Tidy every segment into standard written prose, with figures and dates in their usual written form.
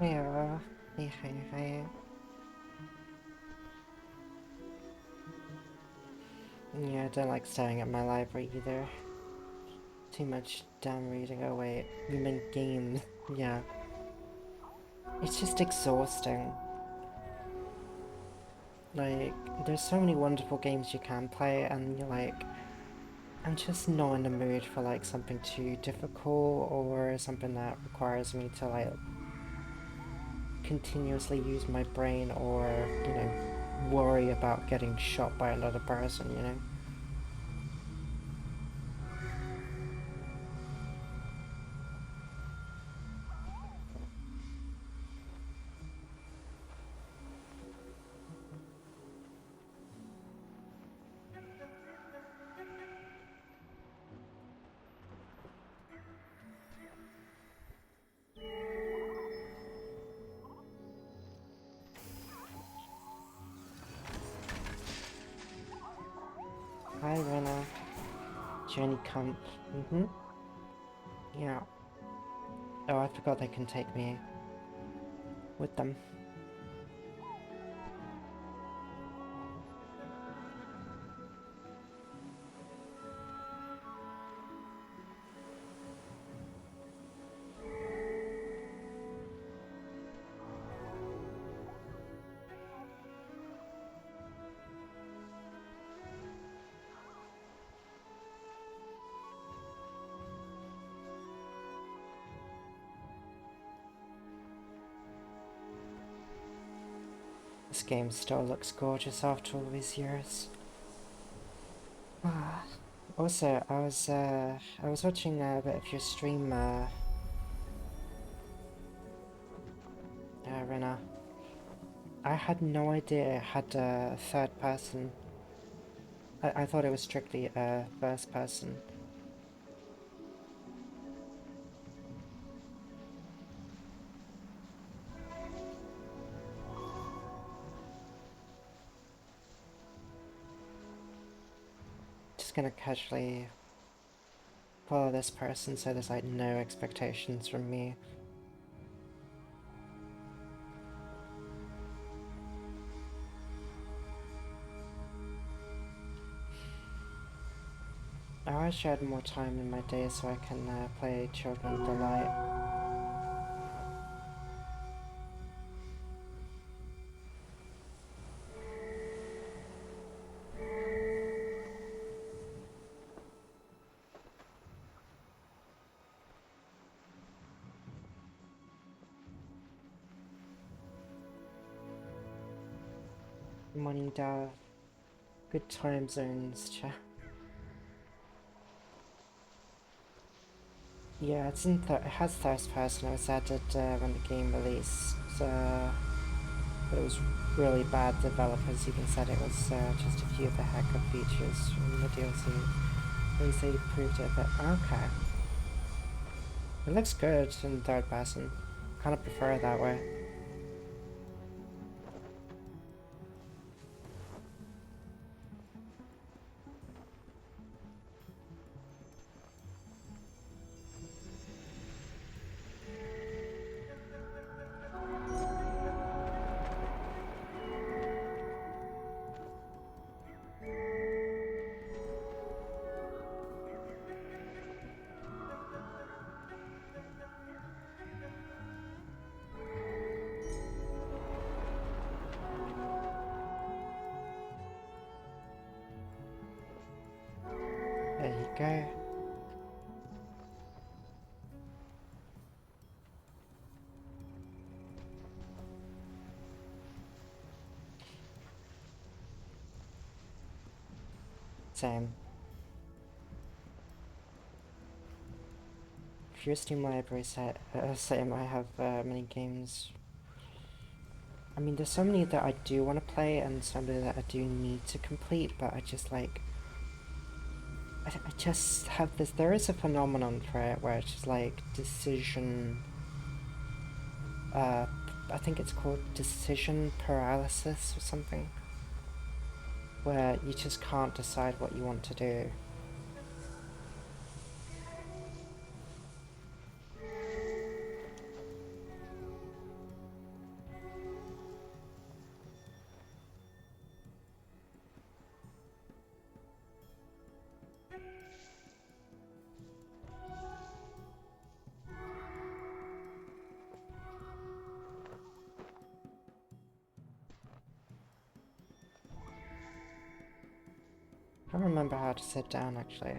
Yeah. Hey, hey, hey. Yeah, I don't like staring at my library either. Too much damn reading. Oh wait, you meant games. Yeah. It's just exhausting. Like, there's so many wonderful games you can play and you're like, I'm just not in the mood for like something too difficult or something that requires me to like continuously use my brain or, worry about getting shot by another person. Hi, Rena. Jenny Kump. Yeah. Oh, I forgot they can take me with them. This game still looks gorgeous after all these years. Also, I was watching a bit of your stream, Rena. I had no idea it had a third person. I thought it was strictly first person. Just gonna casually follow this person so there's like no expectations from me. I wish I had more time in my day so I can play Children of the Light. Morning Dove. Good time zones, chat. Yeah, it has first person. It was added when the game released, but it was really bad developers even said it was just a few of the hacker features from the DLC. At least they improved it a bit. Okay. It looks good in third person. Kind of prefer it that way. There you go. Same. If your Steam library same, I have many games. I mean, there's so many that I do want to play and so many that I do need to complete, but I just like... I just have this... There is a phenomenon for it where it's just like decision... I think it's called decision paralysis or something. Where you just can't decide what you want to do. I don't remember how to sit down actually.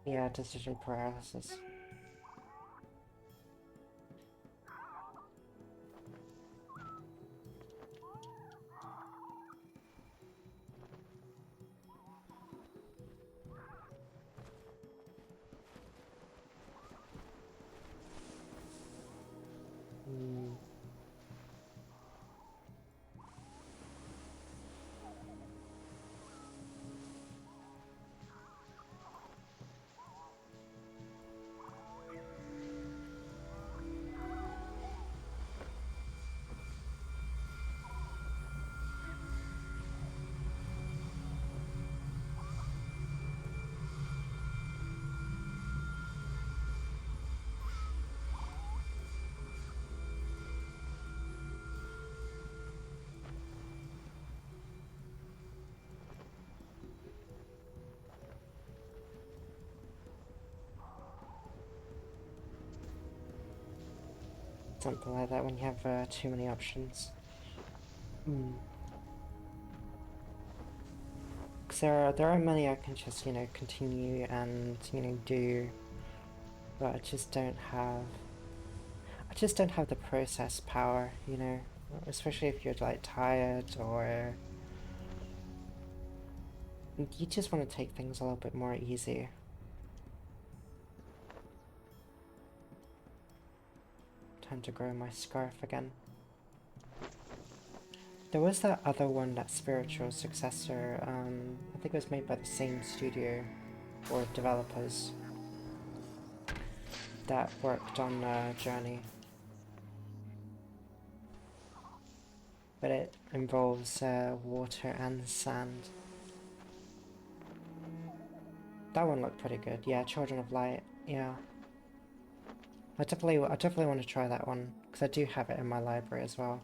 Yeah, decision paralysis. Hmm. Something like that when you have too many options. Because there are many I can just, you know, continue and, you know, do, but I just don't have the process power, you know, especially if you're like tired or you just want to take things a little bit more easy. Time to grow my scarf again. There was that other one, that spiritual successor, I think it was made by the same studio or developers that worked on Journey. But it involves water and sand. That one looked pretty good. Yeah, Children of Light. Yeah. I definitely want to try that one, because I do have it in my library as well.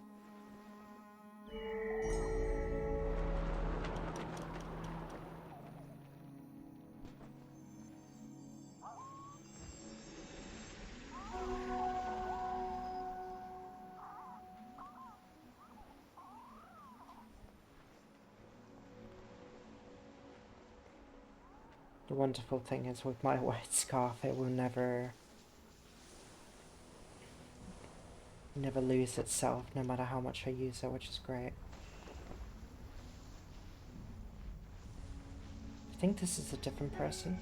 The wonderful thing is with my white scarf, it will never lose itself, no matter how much I use it, which is great. I think this is a different person.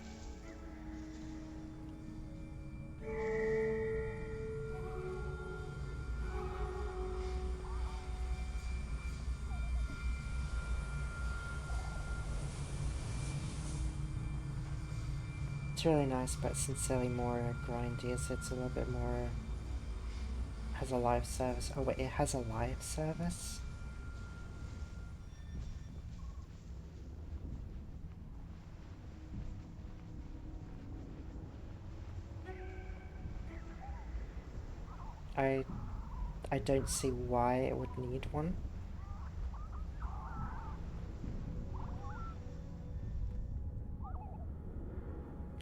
It's really nice, but sincerely more grindy, as it's a little bit more... has a live service. Oh wait, it has a live service? I don't see why it would need one.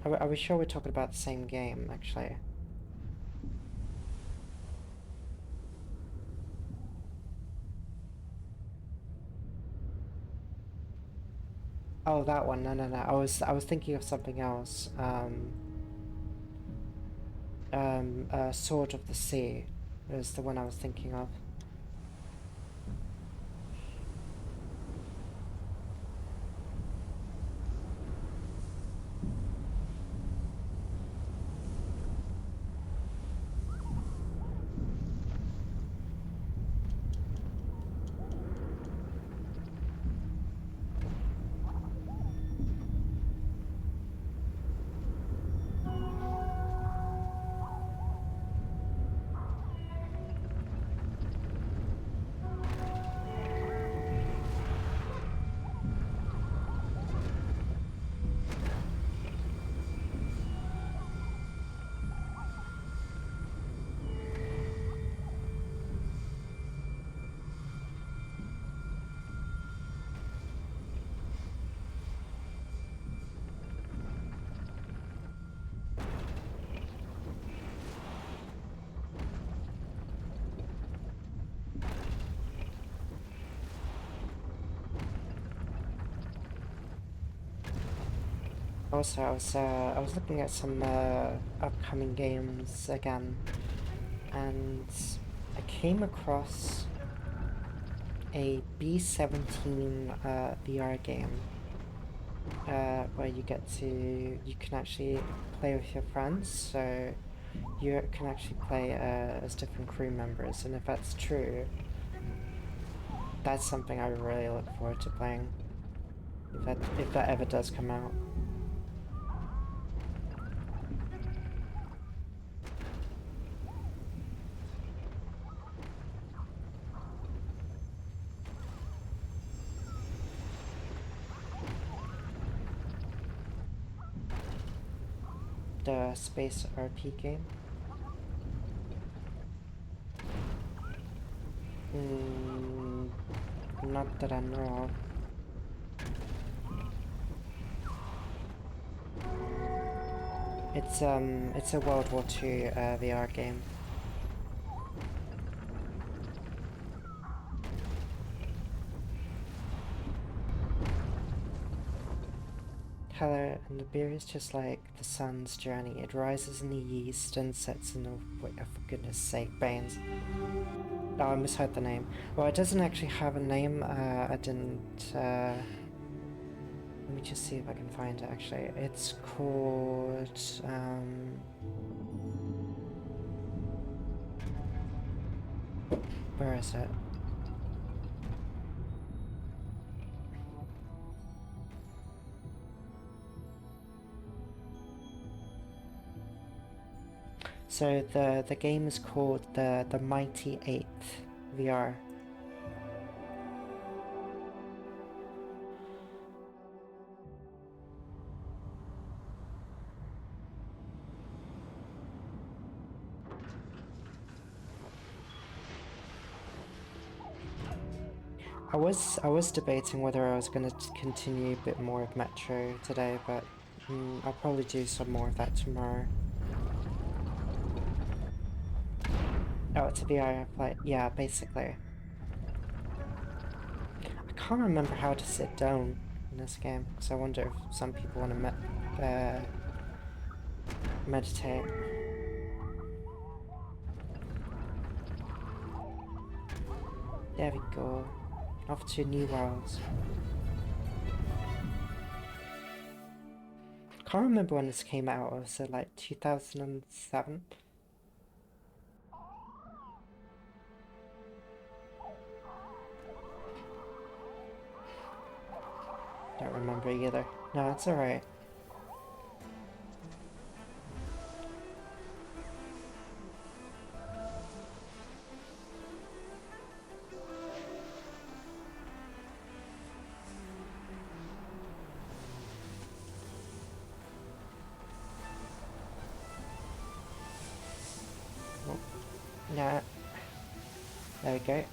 Are we sure we're talking about the same game, actually? Oh, that one. No, no, no. I was thinking of something else. Sword of the Sea is the one I was thinking of. Also, I was looking at some upcoming games again, and I came across a B-17 VR game where you can actually play with your friends, so you can actually play as different crew members, and if that's true, that's something I really look forward to playing if that ever does come out. The space RP game. Mm, not that I know of. It's a World War II VR game. Color and the beer is just like the sun's journey. It rises in the east and sets in the wait, oh, for goodness sake, Baines. Oh, I misheard the name. Well, it doesn't actually have a name. I didn't. Let me just see if I can find it. Actually, it's called. Where is it? So the game is called the Mighty Eighth VR. I was debating whether I was going to continue a bit more of Metro today, but I'll probably do some more of that tomorrow. Oh, it's a VR flight. Yeah, basically. I can't remember how to sit down in this game, so I wonder if some people want to meditate. There we go. Off to new worlds. Can't remember when this came out. Was it like 2007? Don't remember either. No, it's alright. Oh, yeah, there we go.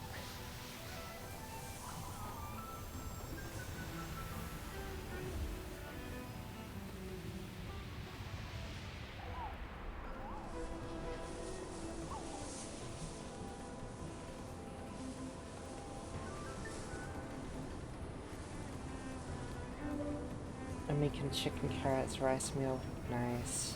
I'm making chicken carrots rice meal. Nice.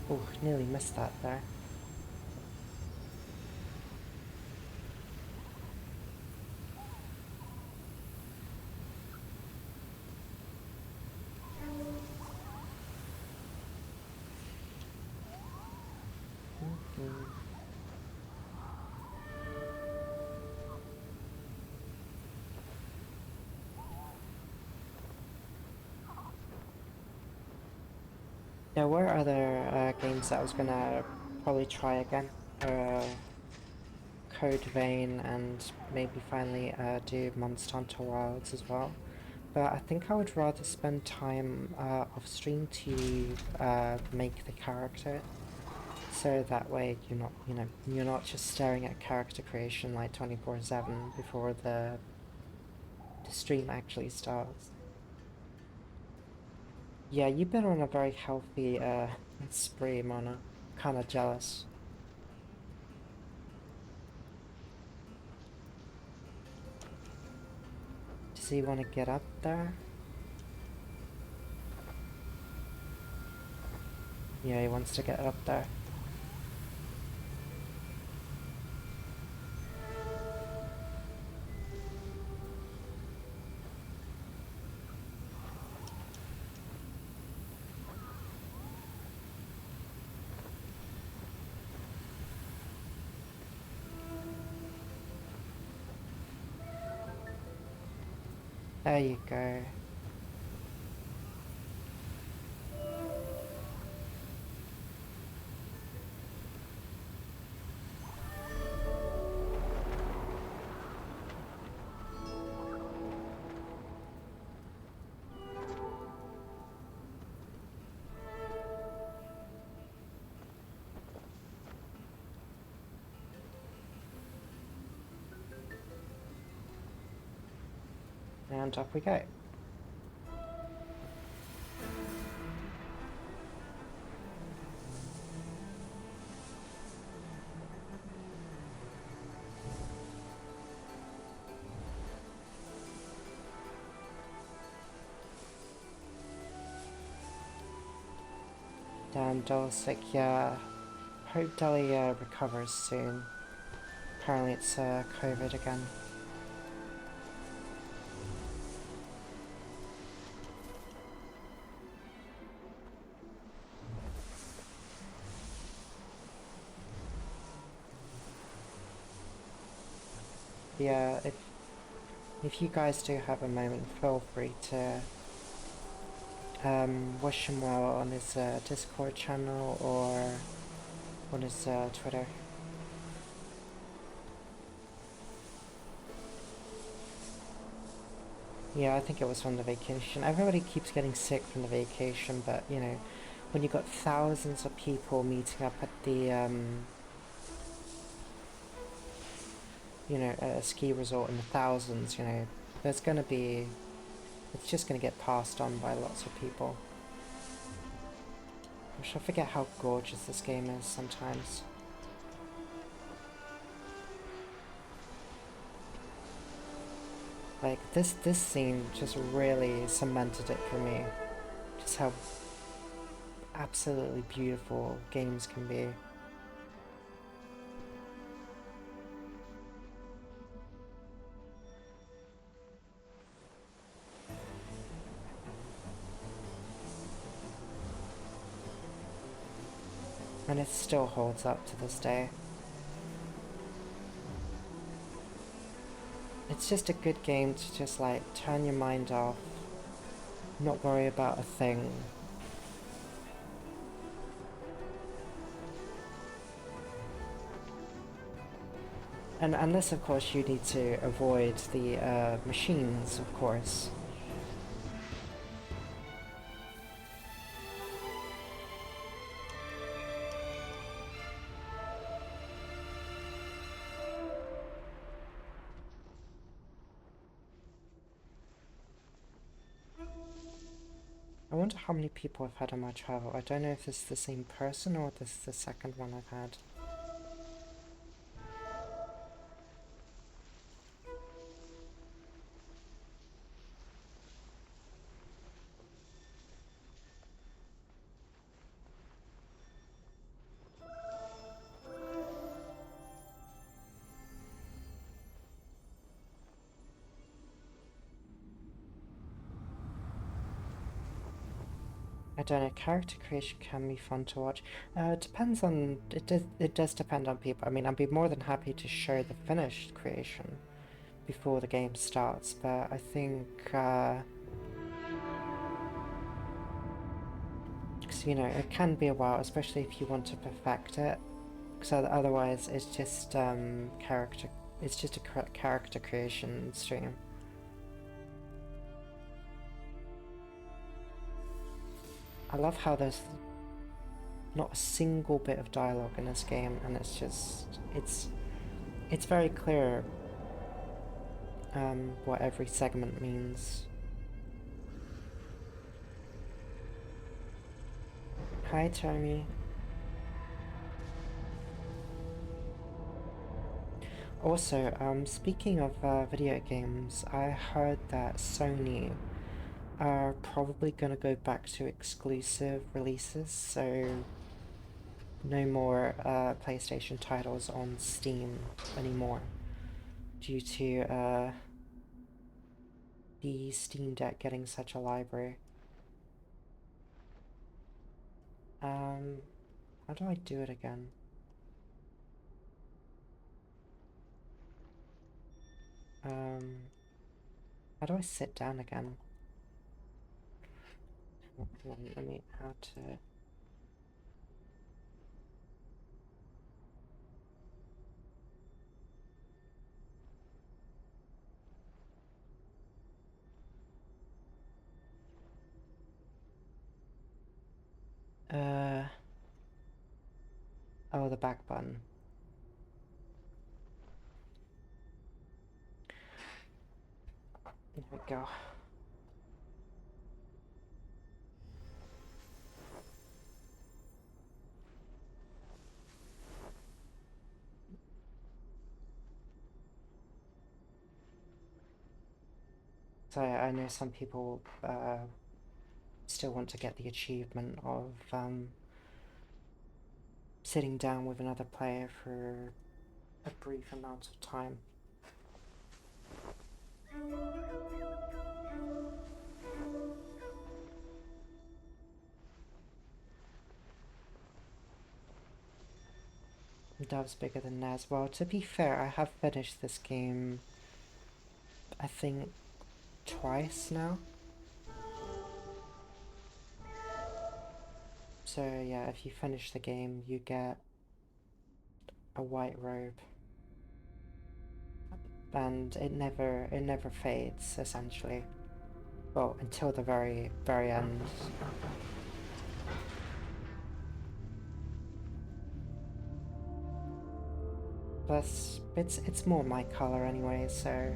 Oh, nearly missed that there. There were other games that I was gonna probably try again. Code Vein and maybe finally do Monster Hunter Wilds as well. But I think I would rather spend time off stream to make the character. So that way you're not, you're not just staring at character creation like 24/7 before the stream actually starts. Yeah, you've been on a very healthy spree, Mona. Kinda jealous. Does he want to get up there? Yeah, he wants to get up there. There you go. And up we go. Damn, Dulcic, yeah. Hope Deli recovers soon. Apparently it's COVID again. Yeah, if you guys do have a moment, feel free to wish him well on his Discord channel or on his Twitter. Yeah, I think it was from the vacation. Everybody keeps getting sick from the vacation, but you know, when you've got thousands of people meeting up at the you know, a ski resort in the thousands, you know, there's gonna be, it's just gonna get passed on by lots of people. I forget how gorgeous this game is sometimes. Like this scene just really cemented it for me. Just how absolutely beautiful games can be. And it still holds up to this day. It's just a good game to just like turn your mind off, not worry about a thing. And unless of course you need to avoid the machines, of course. I wonder how many people I've had on my travel. I don't know if this is the same person or this is the second one I've had. I don't know, character creation can be fun to watch. It depends on, it does depend on people. I mean, I'd be more than happy to show the finished creation before the game starts, but I think, because, you know, it can be a while, especially if you want to perfect it, because otherwise it's just it's just a character creation stream. I love how there's not a single bit of dialogue in this game, and it's just, it's very clear what every segment means. Hi, Tommy. Also, speaking of video games, I heard that Sony are probably gonna go back to exclusive releases, so no more PlayStation titles on Steam anymore, due to the Steam Deck getting such a library. How do I do it again? How do I sit down again? Let me, how to... Oh, the back button. There we go. So I know some people still want to get the achievement of sitting down with another player for a brief amount of time. Dove's bigger than Naz. Well, to be fair, I have finished this game, I think, twice now. So yeah, if you finish the game, you get a white robe. And it never fades, essentially. Well, until the very end. Plus, it's more my color anyway, so...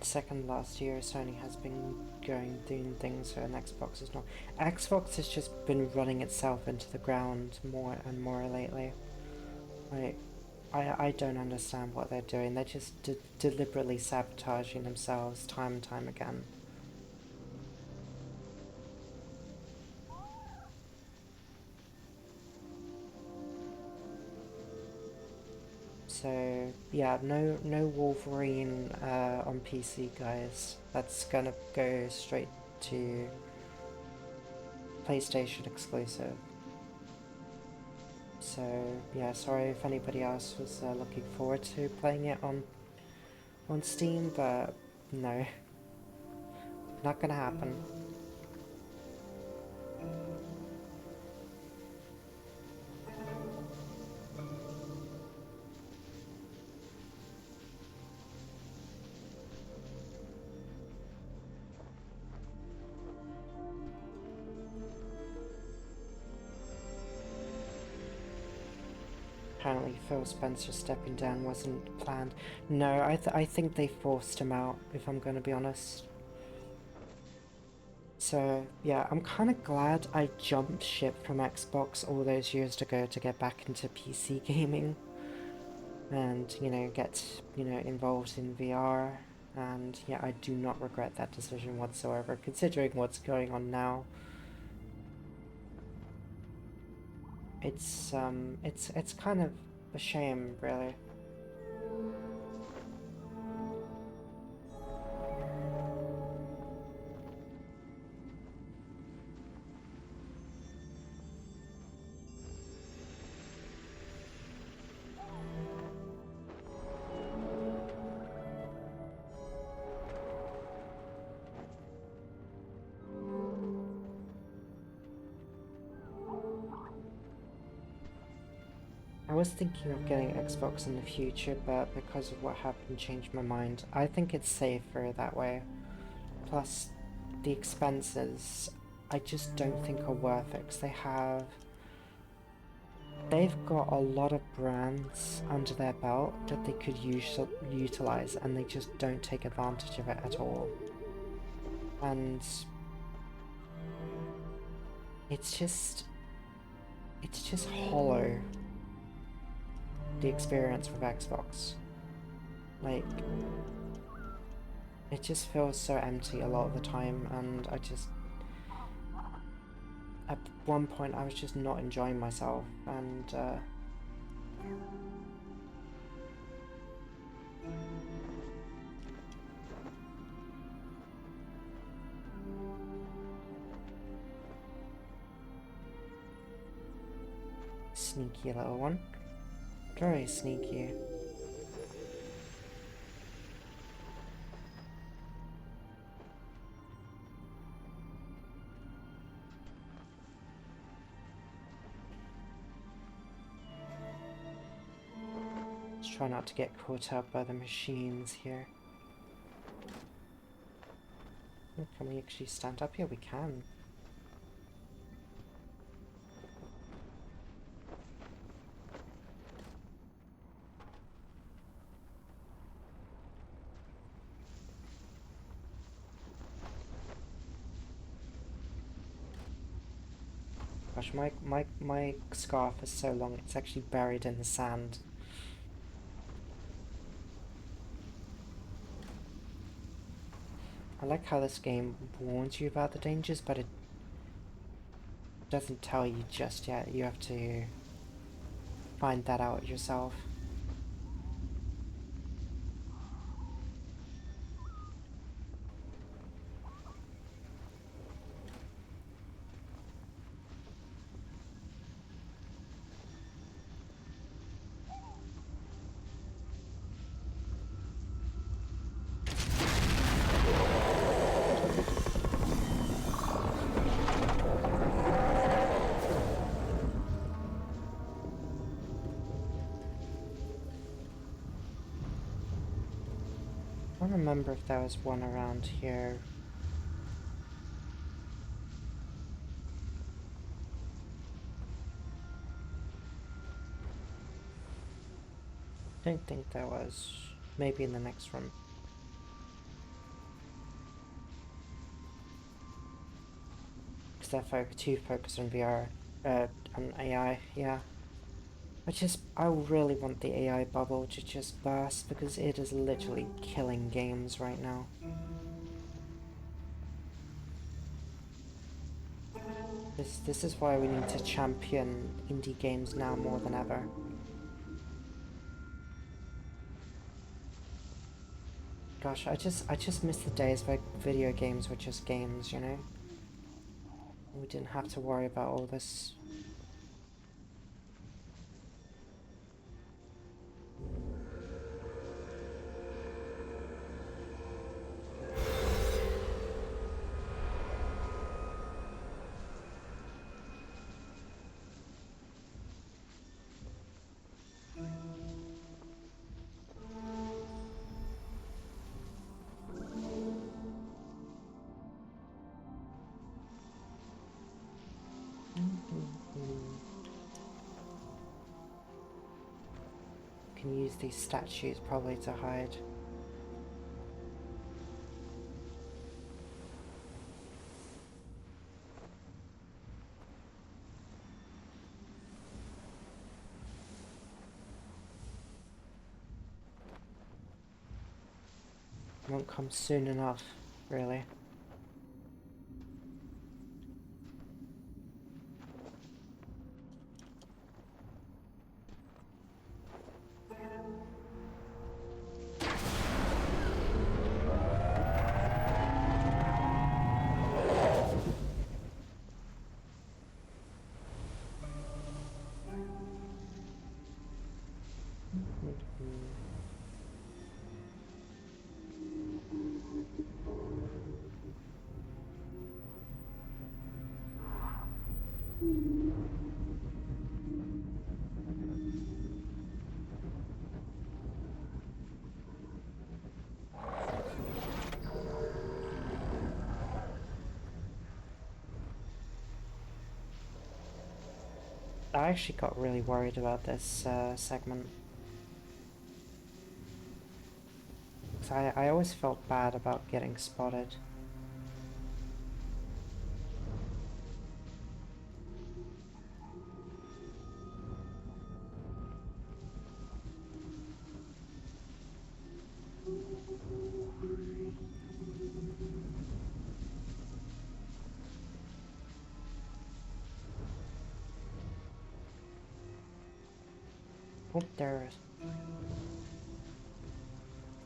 Second last year, Sony has been doing things for an Xbox is not. Xbox has just been running itself into the ground more and more lately. Like, I don't understand what they're doing. They're just deliberately sabotaging themselves time and time again. So yeah, no Wolverine on PC, guys. That's gonna go straight to PlayStation exclusive. So yeah, sorry if anybody else was looking forward to playing it on Steam, but no, not gonna happen. Apparently Phil Spencer stepping down wasn't planned. No, I think they forced him out, if I'm gonna be honest. So yeah, I'm kind of glad I jumped ship from Xbox all those years ago to get back into PC gaming. And, you know, get, you know, involved in VR. And yeah, I do not regret that decision whatsoever, considering what's going on now. It's kind of a shame, really. I was thinking of getting Xbox in the future, but because of what happened, changed my mind. I think it's safer that way. Plus, the expenses, I just don't think are worth it, because they have they've got a lot of brands under their belt that they could utilize, and they just don't take advantage of it at all. And it's just hollow, the experience with Xbox. Like, it just feels so empty a lot of the time, and at one point I was just not enjoying myself, and sneaky little one. Very sneaky. Let's try not to get caught up by the machines here. Oh, can we actually stand up here? We can. Gosh, my scarf is so long, it's actually buried in the sand. I like how this game warns you about the dangers, but it doesn't tell you just yet. You have to find that out yourself. I don't remember if there was one around here. Don't think there was. Maybe in the next room. Because they're too focused on VR, on AI, yeah. I really want the AI bubble to just burst, because it is literally killing games right now. This is why we need to champion indie games now more than ever. Gosh, I just miss the days where video games were just games, you know? We didn't have to worry about all this. Can use these statues probably to hide. Won't come soon enough, really. I actually got really worried about this segment. Because I always felt bad about getting spotted. Oh, there.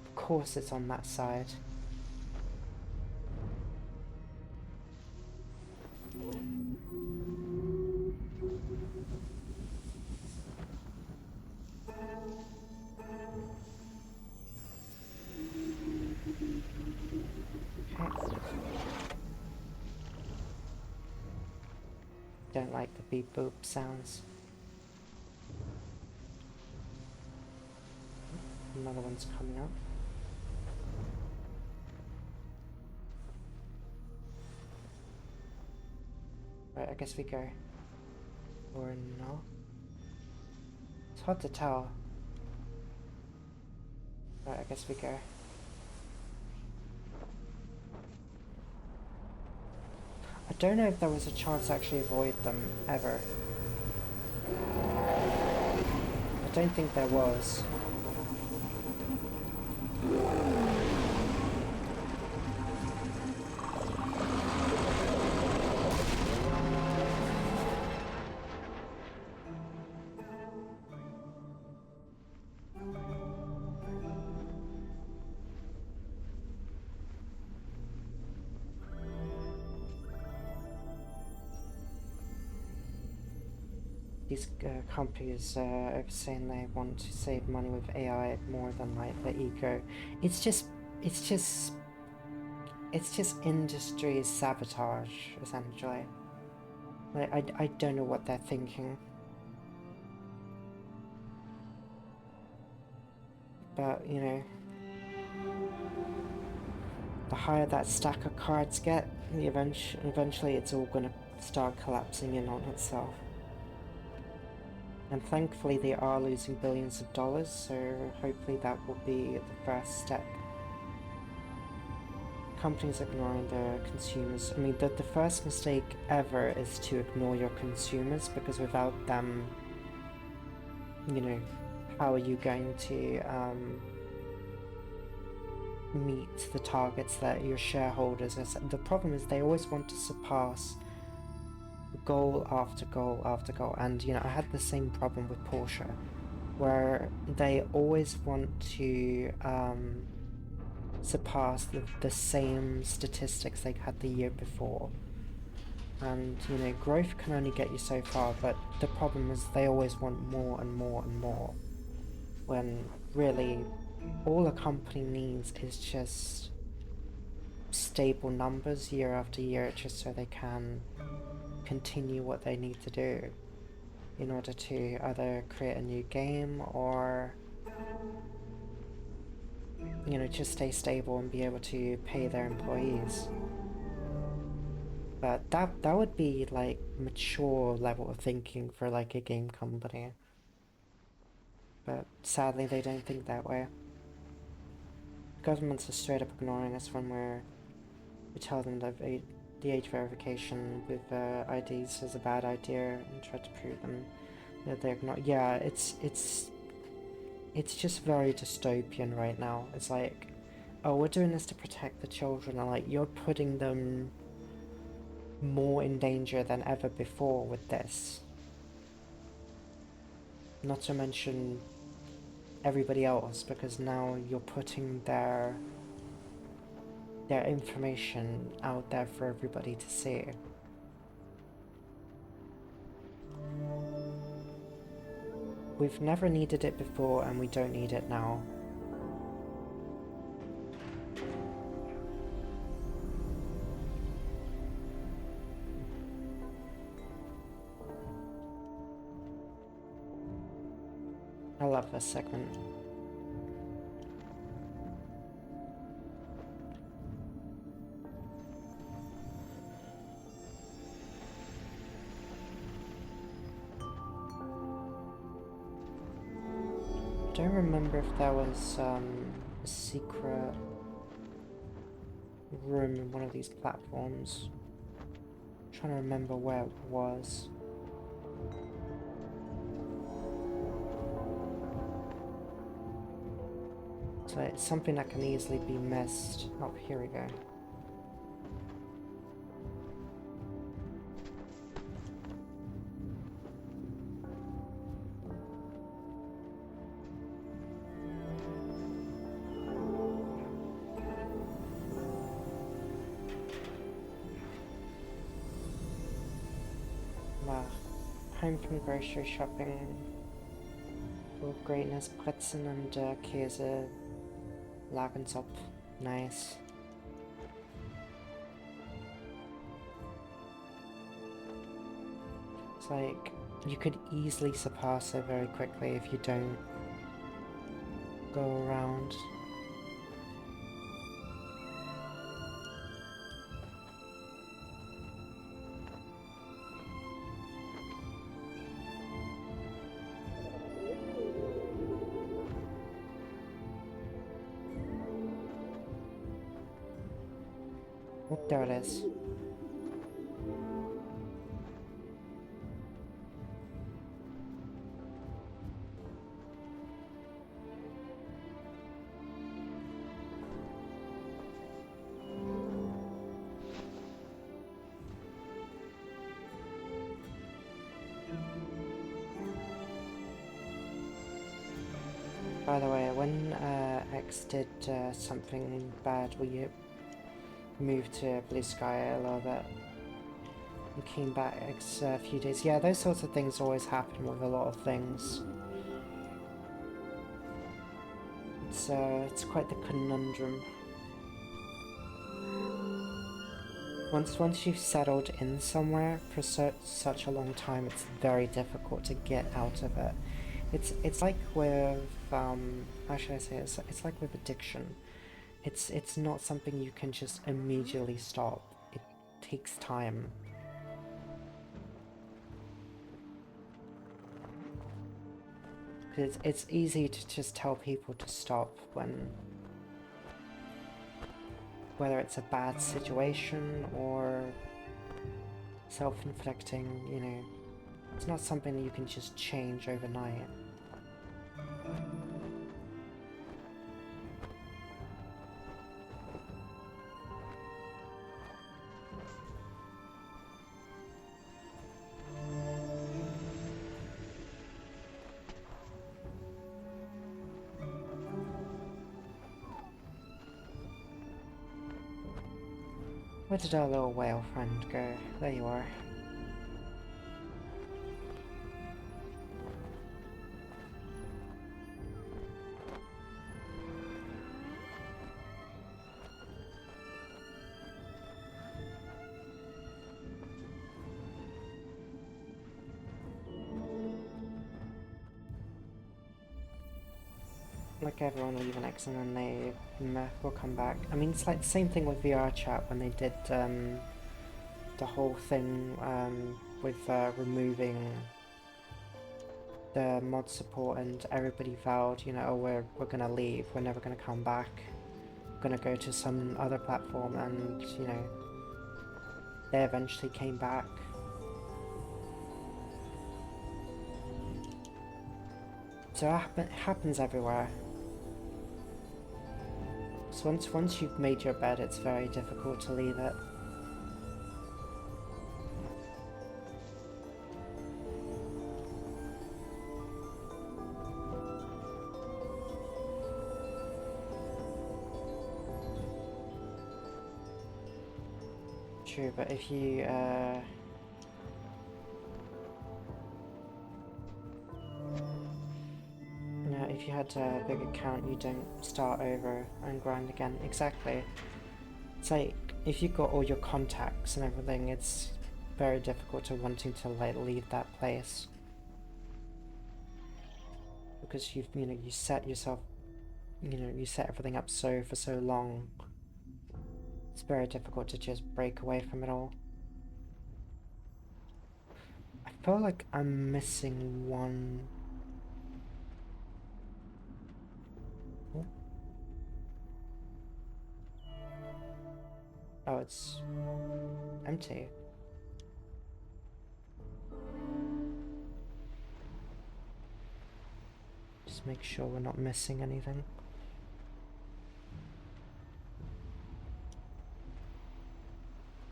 Of course it's on that side. Okay. Don't like the beep boop sounds. Another one's coming up. Right, I guess we go. Or no? It's hard to tell. Right, I guess we go. I don't know if there was a chance to actually avoid them, ever. I don't think there was. These companies are saying they want to save money with AI more than like the eco. It's just, it's just, it's just industry sabotage, essentially. Like, I don't know what they're thinking. But, you know, the higher that stack of cards get, eventually it's all gonna start collapsing in on itself. And thankfully they are losing billions of dollars, so hopefully that will be the first step. Companies ignoring their consumers. I mean, the first mistake ever is to ignore your consumers, because without them, you know, how are you going to meet the targets that your shareholders are set? The problem is they always want to surpass goal after goal after goal, and you know, I had the same problem with Porsche, where they always want to surpass the same statistics they had the year before. And you know, growth can only get you so far, but the problem is they always want more and more and more, when really all a company needs is just stable numbers year after year, just so they can continue what they need to do in order to either create a new game or, you know, just stay stable and be able to pay their employees. But that would be like mature level of thinking for like a game company. But sadly they don't think that way. Governments are straight up ignoring us when we tell them that the age verification with IDs is a bad idea and try to prove them that they're not. Yeah, it's just very dystopian right now. It's like, oh, we're doing this to protect the children, and like you're putting them more in danger than ever before with this. Not to mention everybody else, because now you're putting their information out there for everybody to see. We've never needed it before, and we don't need it now. I love this segment. don't remember if there was a secret room in one of these platforms. I'm trying to remember where it was. So it's something that can easily be missed. Oh, here we go. Home from grocery shopping. For greatness, Plätzen und Käse Lagentopf. Nice. It's like, you could easily surpass it very quickly if you don't go around. Oh, there it is. By the way, when X did something bad, will you move to Blue Sky a little bit and came back a few days? Yeah, those sorts of things always happen with a lot of things. It's quite the conundrum. Once you've settled in somewhere for such a long time, it's very difficult to get out of it. It's like with how should I say it? It's like with addiction. It's not something you can just immediately stop. It takes time. Because it's easy to just tell people to stop when, whether it's a bad situation or self-inflicting, you know, it's not something that you can just change overnight. Where did our little whale friend go? There you are. Like everyone will leave an X and then they will come back. I mean, it's like the same thing with VR chat when they did the whole thing with removing the mod support, and everybody vowed, you know, oh, we're gonna leave, we're never gonna come back, we're gonna go to some other platform, and you know, they eventually came back. So it happens everywhere. So once you've made your bed, it's very difficult to leave it. True, but if you if you had a big account, you don't start over and grind again. Exactly. It's like, if you've got all your contacts and everything, it's very difficult to wanting to like leave that place. Because you set yourself, you set everything up for so long. It's very difficult to just break away from it all. I feel like I'm missing one. it's empty. Just make sure we're not missing anything.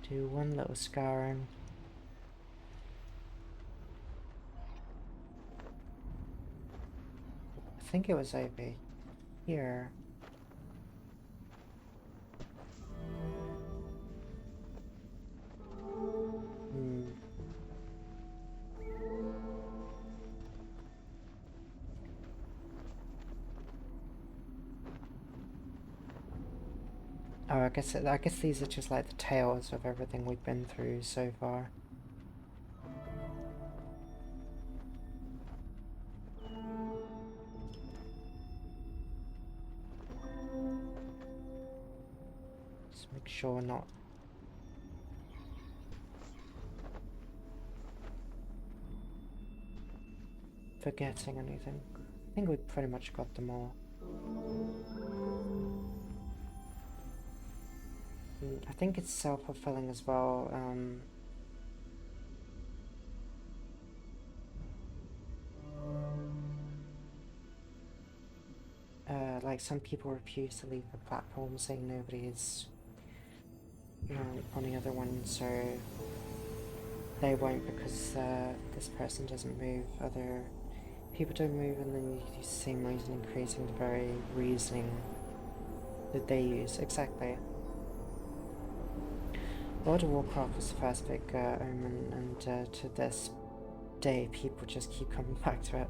Do one little scouring. I think it was over here. Oh, I guess these are just like the tales of everything we've been through so far. Just make sure we're not forgetting anything. I think we pretty much got them all. I think it's self-fulfilling as well. Like some people refuse to leave the platform, saying nobody's on the other one, so they won't because this person doesn't move. Other people don't move, and then you use the same reasoning, creating the very reasoning that they use. Exactly. World of Warcraft was the first big omen, and to this day, people just keep coming back to it.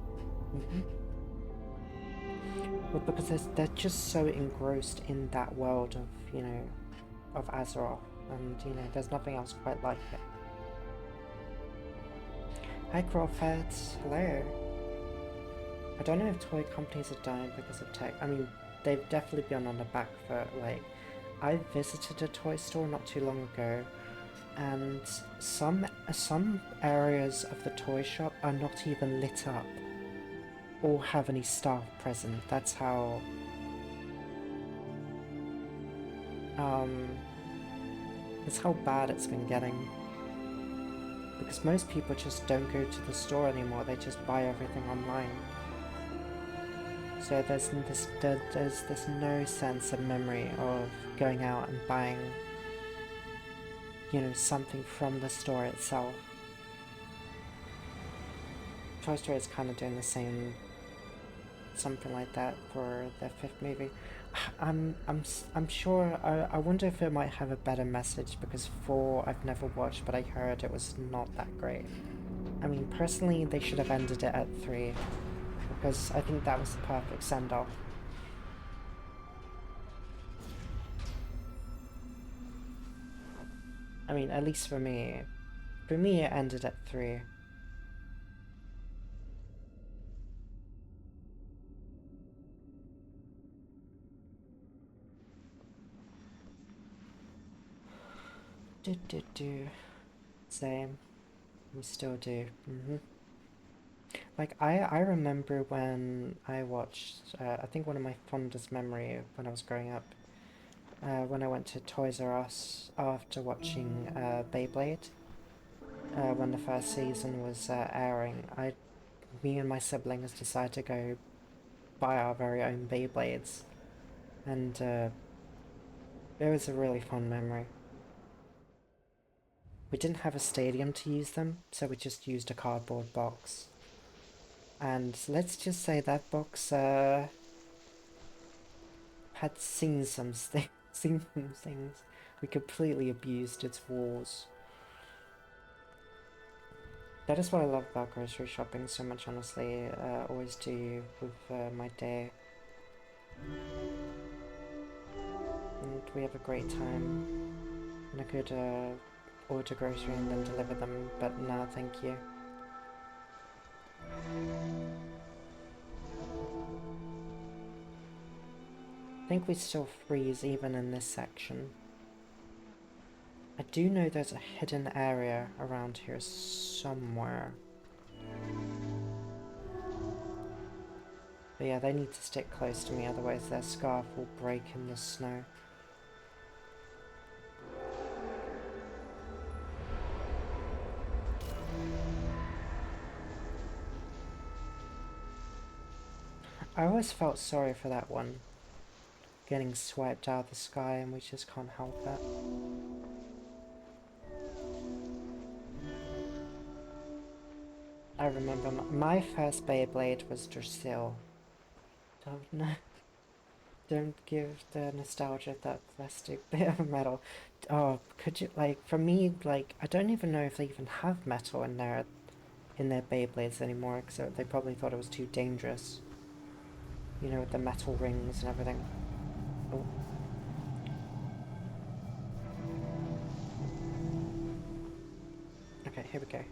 Well, because they're just so engrossed in that world of, of Azeroth, and, there's nothing else quite like it. Hi, Crawford. Hello. I don't know if toy companies are dying because of tech. I mean, they've definitely been on the back foot. Like, I visited a toy store not too long ago, and some areas of the toy shop are not even lit up or have any staff present. That's how bad it's been getting. Because most people just don't go to the store anymore, they just buy everything online. So there's this no sense of memory of going out and buying, something from the store itself. Toy Story is kind of doing the same, something like that for the 5th movie. I'm sure, I wonder if it might have a better message, because 4 I've never watched, but I heard it was not that great. I mean, personally, they should have ended it at 3, because I think that was the perfect send-off. I mean, at least for me. For me, it ended at 3. Same. We still do. Like, I remember when I watched, I think one of my fondest memory when I was growing up, when I went to Toys R Us after watching Beyblade, when the first season was airing, me and my siblings decided to go buy our very own Beyblades, and it was a really fun memory. We didn't have a stadium to use them, so we just used a cardboard box. And let's just say that box had seen some things. We completely abused its walls. That is what I love about grocery shopping so much, honestly. Always do with my day. And we have a great time. And I could order grocery and then deliver them, but no, thank you. I think we still freeze even in this section. I do know there's a hidden area around here somewhere. But yeah, they need to stick close to me, otherwise their scarf will break in the snow. I always felt sorry for that one. Getting swept out of the sky and we just can't help it. I remember my first Beyblade was Drasil. Don't know. Don't give the nostalgia that plastic bit of metal. Oh, could you, like, for me, like, I don't even know if they even have metal in their Beyblades anymore, because they probably thought it was too dangerous. You know, with the metal rings and everything. Oh. Okay, here we go.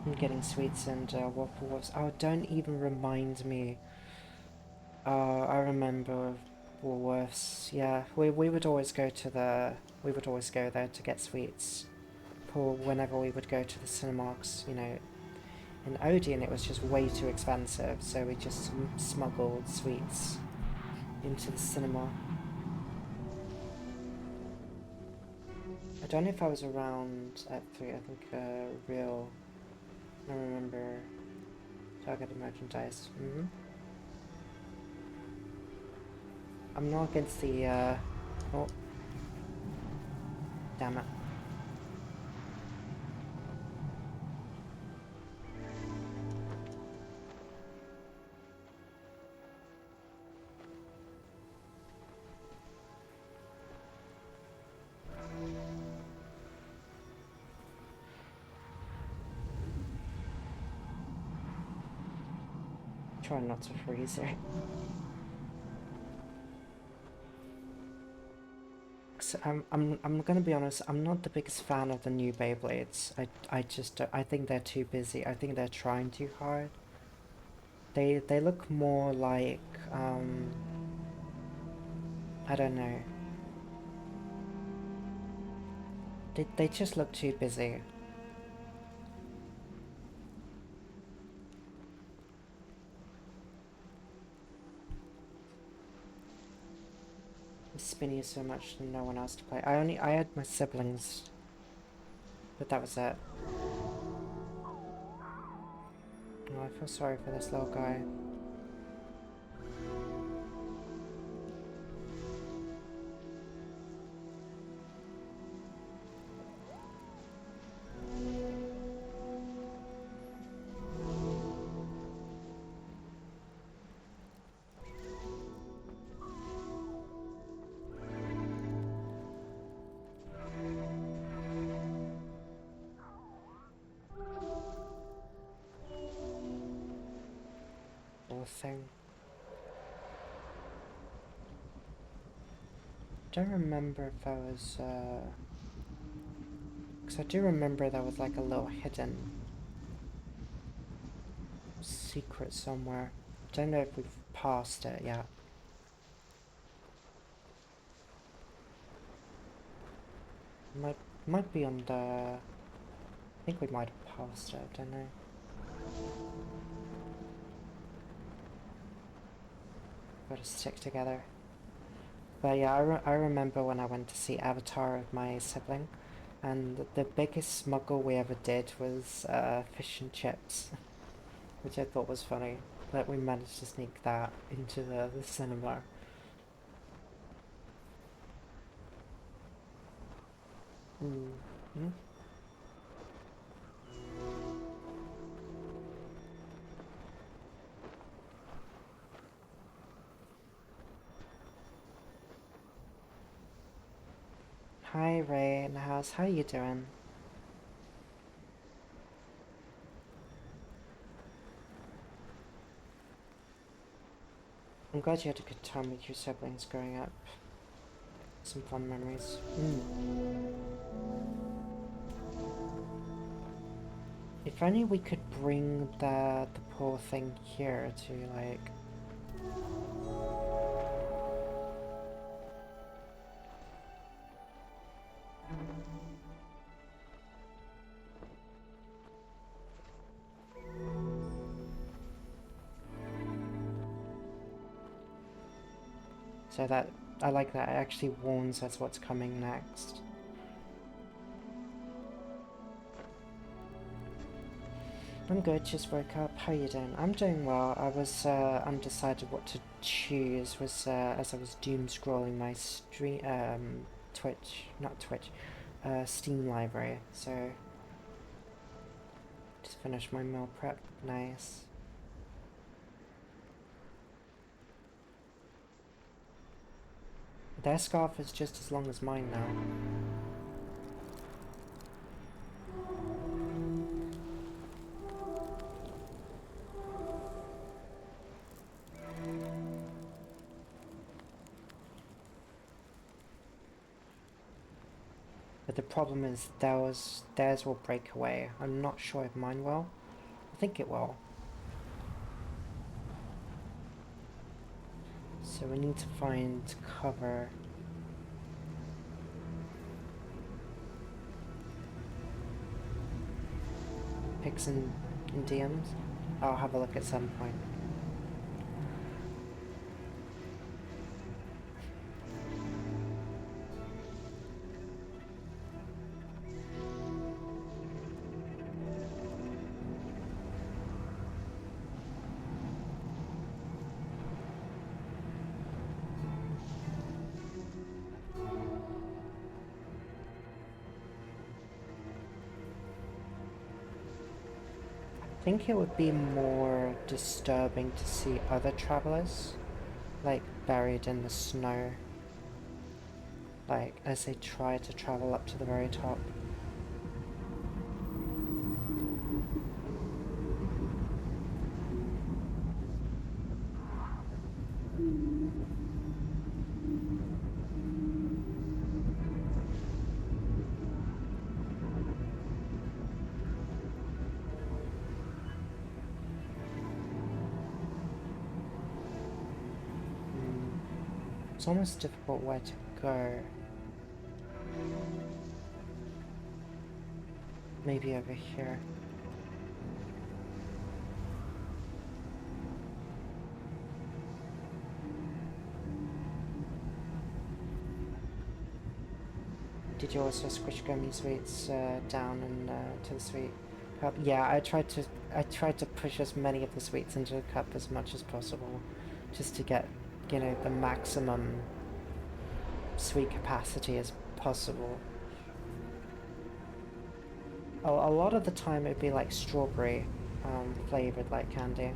I'm getting sweets and waffle wafts. Oh, don't even remind me. I remember Woolworths. Yeah, we would always go to we would always go there to get sweets. For whenever we would go to the Cinemax, you know, in Odeon it was just way too expensive, so we just smuggled sweets into the cinema. I don't know if I was around at 3, I think Real, I remember Targeted Merchandise. I'm not against the, oh, damn it. Try not to freeze it. So I'm gonna be honest, I'm not the biggest fan of the new Beyblades. I just I think they're too busy. I think they're trying too hard. They look more like I don't know. They just look too busy. Spinning so much and no one else to play. I had my siblings, but that was it. Oh, I feel sorry for this little guy. Little thing. Don't remember if that was because I do remember there was like a little hidden secret somewhere. I don't know if we've passed it yet. Might be on the... I think we might have passed it, I don't know. Gotta stick together. But yeah, I remember when I went to see Avatar with my sibling, and the biggest smuggle we ever did was fish and chips, which I thought was funny. That we managed to sneak that into the cinema. Mm. Mm. Hi Ray in the house, how you doing? I'm glad you had a good time with your siblings growing up. Some fun memories. If only we could bring the poor thing here to like... So that, I like that, it actually warns us what's coming next. I'm good, just woke up. How you doing? I'm doing well. I was undecided what to choose was as I was doom scrolling my Steam library. So just finished my meal prep. Nice. Their scarf is just as long as mine now. But the problem is theirs will break away. I'm not sure if mine will. I think it will. So we need to find cover. Pics and DMs. I'll have a look at some point. I think it would be more disturbing to see other travelers, like, buried in the snow, like, as they try to travel up to the very top. It's almost difficult where to go. Maybe over here. Did you also squish gummy sweets down and to the sweet cup? Yeah, I tried to push as many of the sweets into the cup as much as possible, just to get, you know, the maximum sweet capacity as possible. A lot of the time it'd be like strawberry flavored like candy.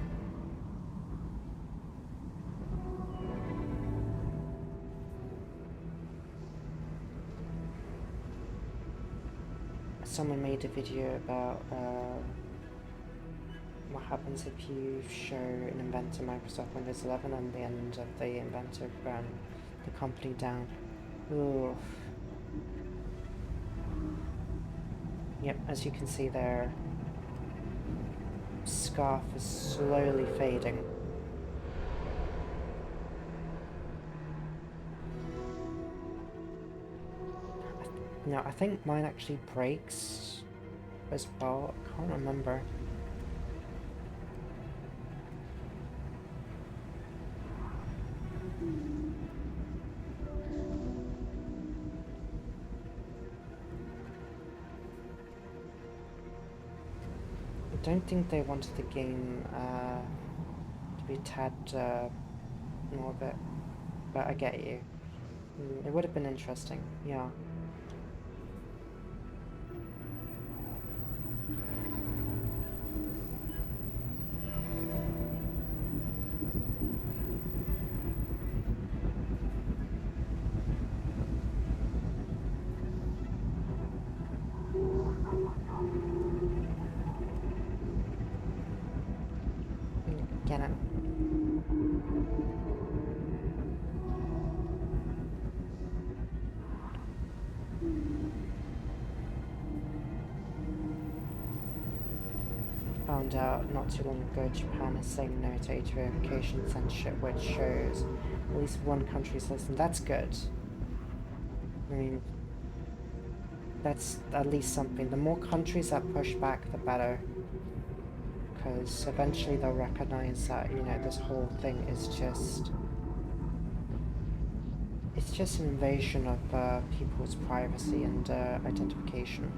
Someone made a video about what happens if you show an inventor Microsoft Windows 11 and the end of the inventor burn the company down. Oof. Yep, as you can see there, scarf is slowly fading. Now, I think mine actually breaks as well. I can't remember. I don't think they wanted the game to be tad more of it, but I get you. It would have been interesting, yeah. Get it. Found out not too long ago Japan is saying no to age verification censorship, which shows at least one country's listening. That's good. I mean, that's at least something. The more countries that push back, the better. Because eventually they'll recognize that, you know, this whole thing is just it's just an invasion of people's privacy and identification.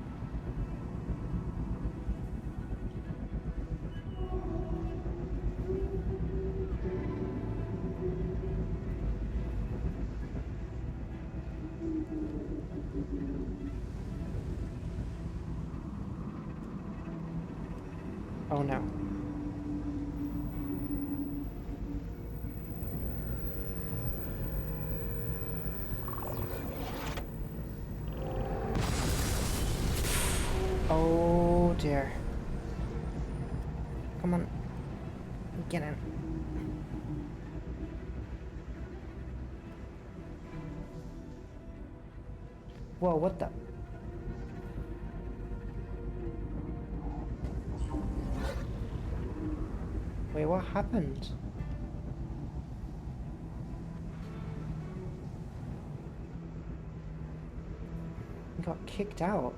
Oh no. Oh dear. Come on. Get in. Whoa, what the? Wait, what happened? He got kicked out.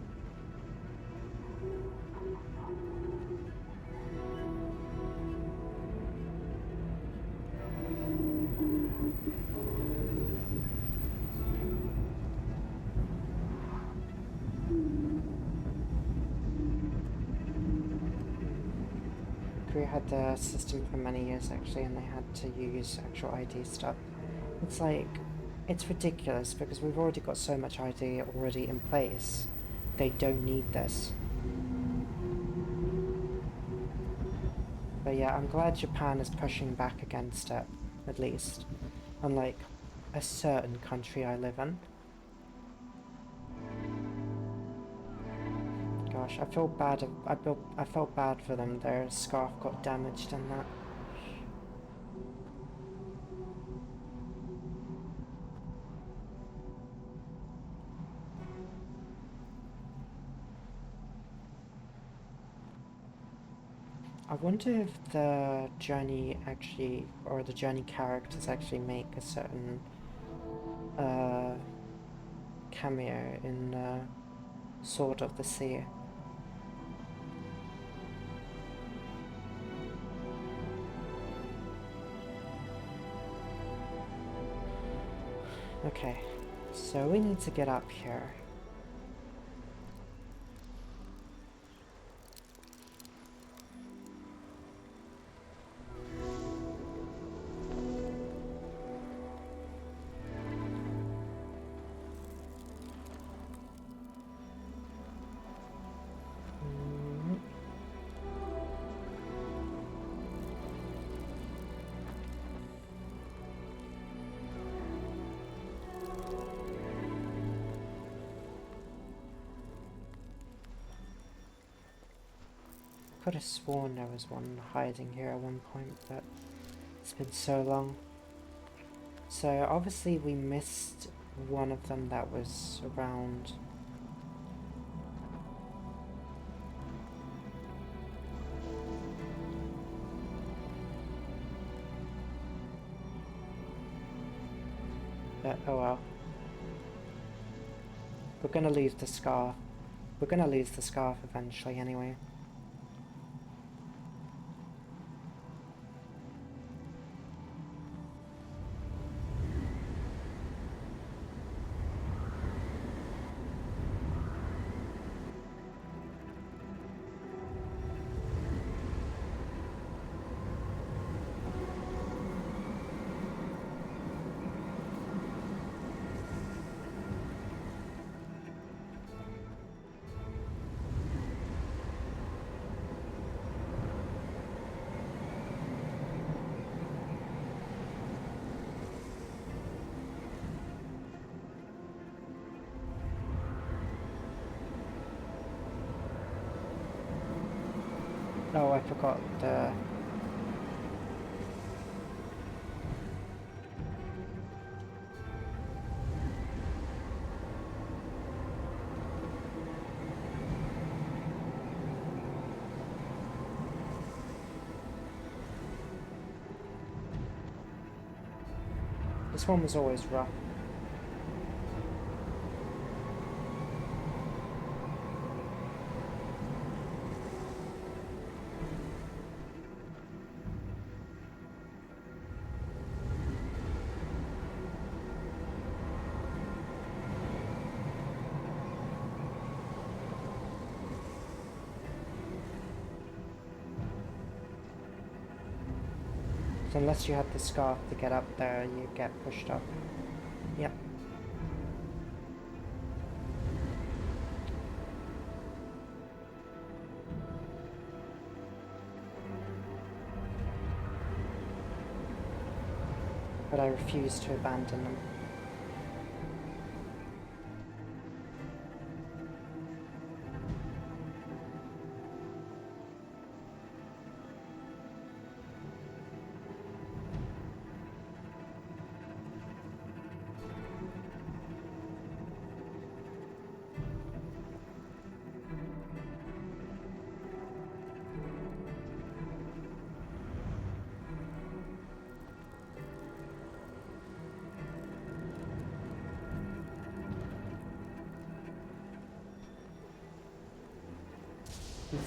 Korea had the system for many years actually, and they had to use actual ID stuff. It's like, it's ridiculous because we've already got so much ID already in place. They don't need this. But yeah, I'm glad Japan is pushing back against it, at least. Unlike a certain country I live in. Gosh, I feel bad. I felt bad for them. Their scarf got damaged in that. I wonder if the journey actually, or the journey characters actually make a certain cameo in Sword of the Sea. Okay, so we need to get up here. Could have sworn there was one hiding here at one point, but it's been so long. So obviously we missed one of them that was around. But oh well. We're gonna lose the scarf. We're gonna lose the scarf eventually anyway. Oh, I forgot the... This one was always rough. So unless you had the scarf to get up there, you get pushed up. Yep. But I refuse to abandon them.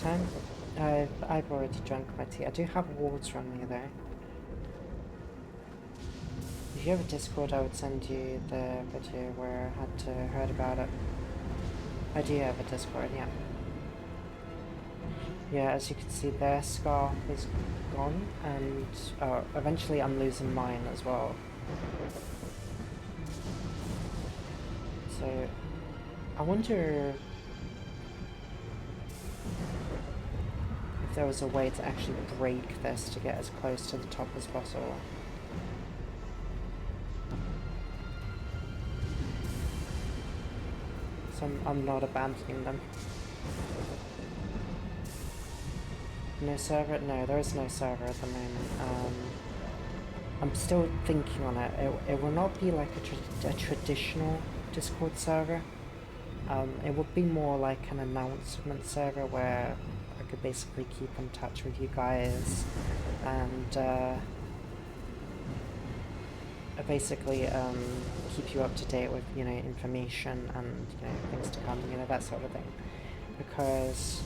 Time? I've already drunk my tea. I do have water on me though. If you have a Discord, I would send you the video where I had heard about it. I do have a Discord, yeah. Yeah, as you can see, their scarf is gone, and eventually I'm losing mine as well. So, I wonder if there was a way to actually break this to get as close to the top as possible. So I'm not abandoning them. No server? No, there is no server at the moment. I'm still thinking on it. It will not be like a traditional Discord server. It would be more like an announcement server where I could basically keep in touch with you guys and basically keep you up to date with, you know, information and, you know, things to come, you know, that sort of thing. Because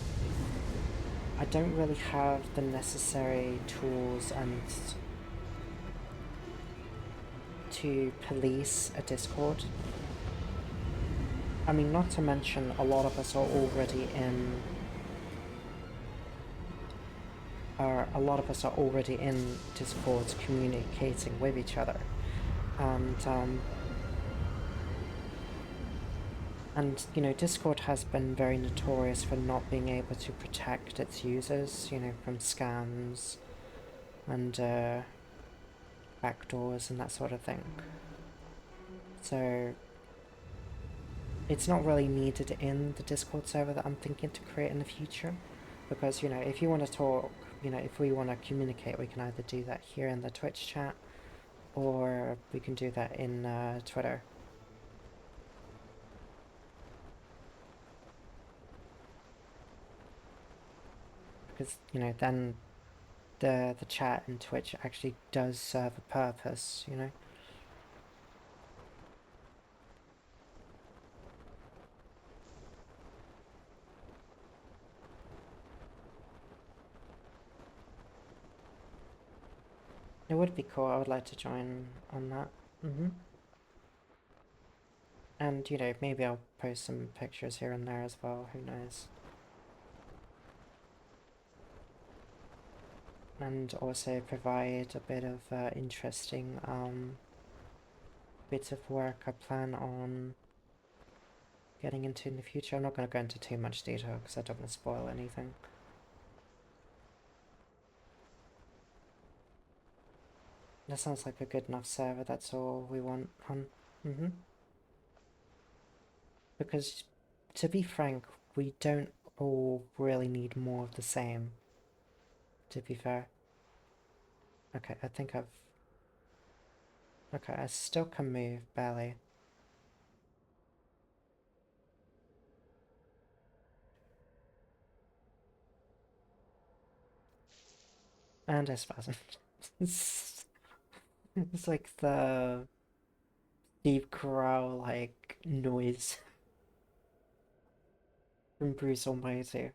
I don't really have the necessary tools and to police a Discord. I mean, not to mention a lot of us are already in Discords communicating with each other, and you know, Discord has been very notorious for not being able to protect its users, you know, from scams and backdoors and that sort of thing. So it's not really needed in the Discord server that I'm thinking to create in the future, because, you know, if you want to talk, you know, if we want to communicate, we can either do that here in the Twitch chat, or we can do that in Twitter. Because, you know, then the chat in Twitch actually does serve a purpose, you know? It would be cool. I would like to join on that. And, you know, maybe I'll post some pictures here and there as well. Who knows? And also provide a bit of interesting bits of work I plan on getting into in the future. I'm not going to go into too much detail because I don't want to spoil anything. That sounds like a good enough server. That's all we want on. Because, to be frank, we don't all really need more of the same, to be fair. Okay, I think I've... Okay, I still can move, barely. And I spasm. It's like the Steve Carell, like, noise from Bruce Almighty.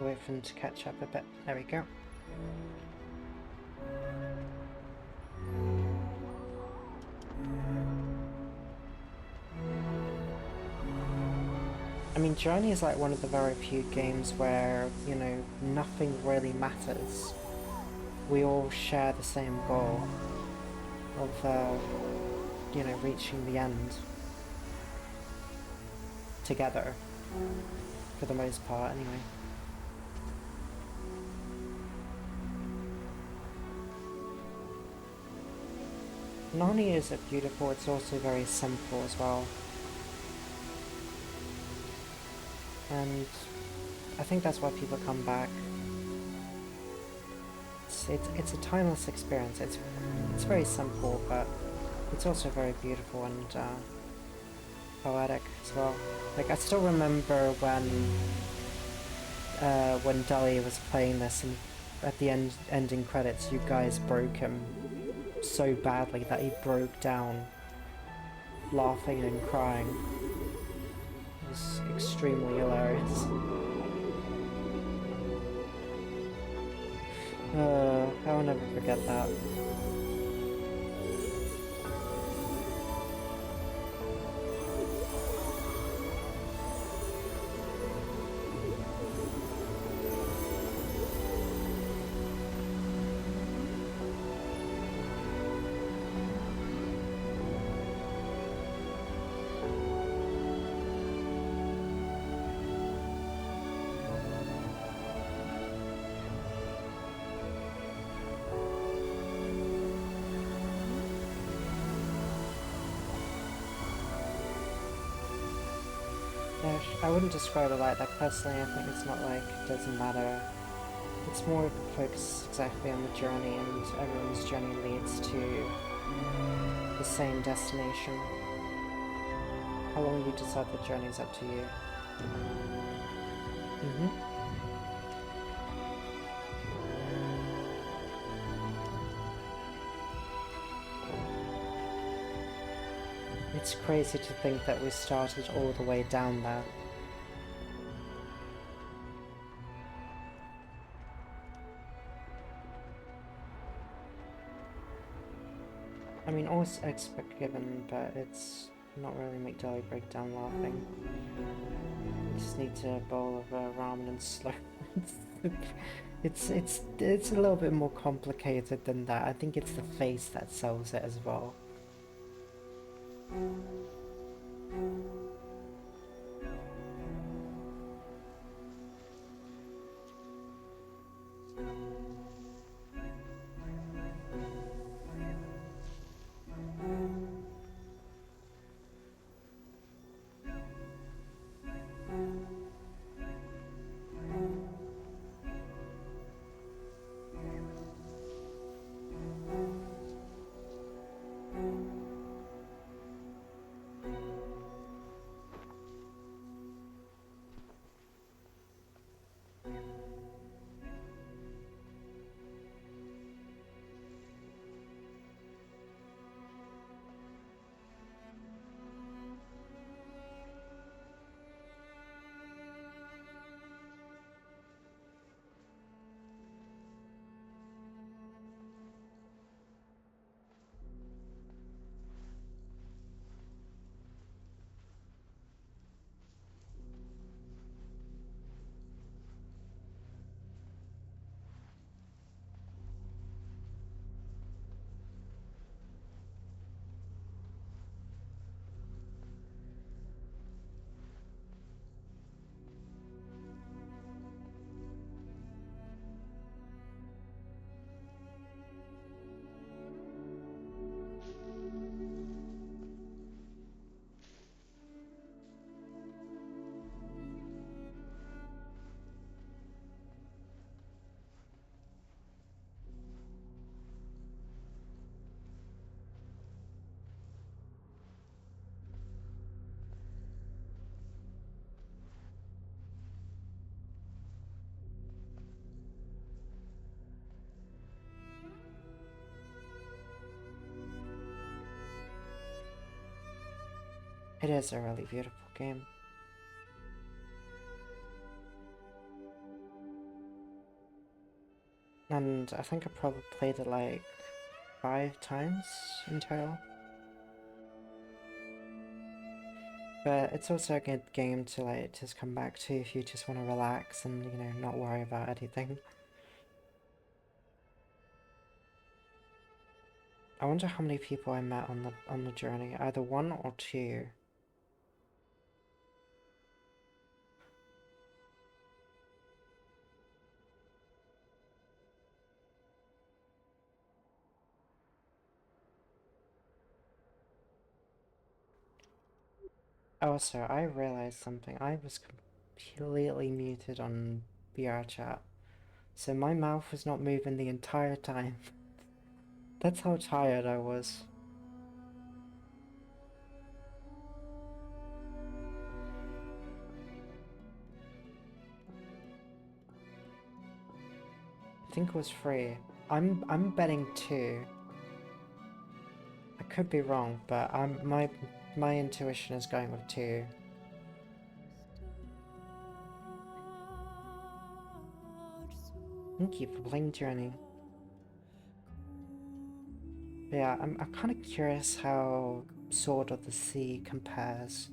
Wait for him to catch up a bit. There we go. I mean, Journey is like one of the very few games where, you know, nothing really matters. We all share the same goal of, you know, reaching the end together, for the most part, anyway. Not only is it beautiful, it's also very simple as well. And I think that's why people come back. It's a timeless experience. It's very simple, but it's also very beautiful and poetic as well. Like I still remember when Dali was playing this, and at the ending credits, you guys broke him so badly that he broke down, laughing and crying. It was extremely hilarious. I'll never forget that. Yeah, I wouldn't describe it like that personally. I think it's not like it doesn't matter. It's more focused exactly on the journey, and everyone's journey leads to the same destination. How long you decide the journey is up to you. It's crazy to think that we started all the way down there. I mean, always expect given, but it's not really make Deli break down laughing. You just need to bowl of ramen and slow. it's a little bit more complicated than that. I think it's the face that sells it as well. It is a really beautiful game. And I think I probably played it like 5 times in total. But it's also a good game to like just come back to if you just want to relax and, you know, not worry about anything. I wonder how many people I met on the journey, either 1 or 2. Also, I realized something. I was completely muted on VR chat, so my mouth was not moving the entire time. That's how tired I was. I think it was 3. I'm betting 2. I could be wrong, but my intuition is going with 2. Thank you for playing Journey. But yeah, I'm kind of curious how Sword of the Sea compares.